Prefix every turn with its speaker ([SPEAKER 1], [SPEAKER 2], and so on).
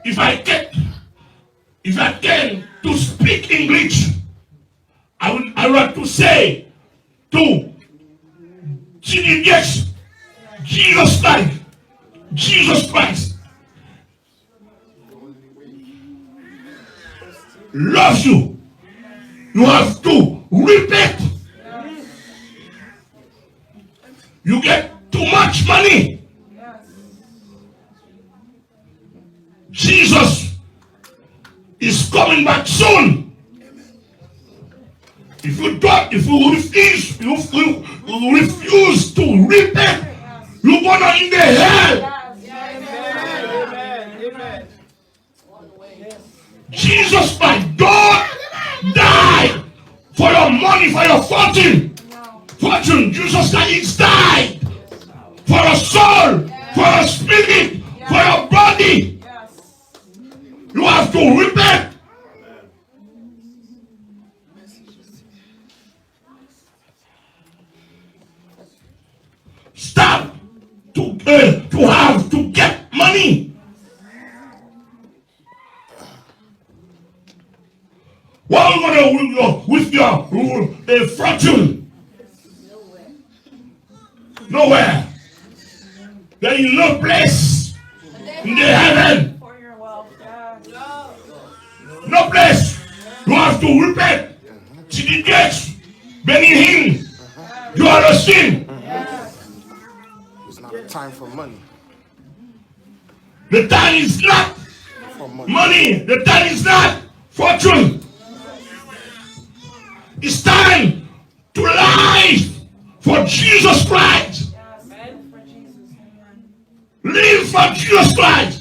[SPEAKER 1] if I can to speak English, I want to say to Jesus Christ loves you. You have to repent. You get too much money. Jesus is coming back soon. If you refuse to repent, you're gonna in the hell. Amen. Jesus Christ, don't die for your money, for your fortune. Jesus Christ died for your soul, for your spirit, for your body. You have to repent. Stop to get money. What are you going to with your fortune? Nowhere. There is no place in the heaven. No place. You have to repent. To the gates. Begging him. You are a sin.
[SPEAKER 2] It's not a time for money.
[SPEAKER 1] The time is not for money. The time is not fortune. It's time to live for Jesus Christ. Live for Jesus Christ.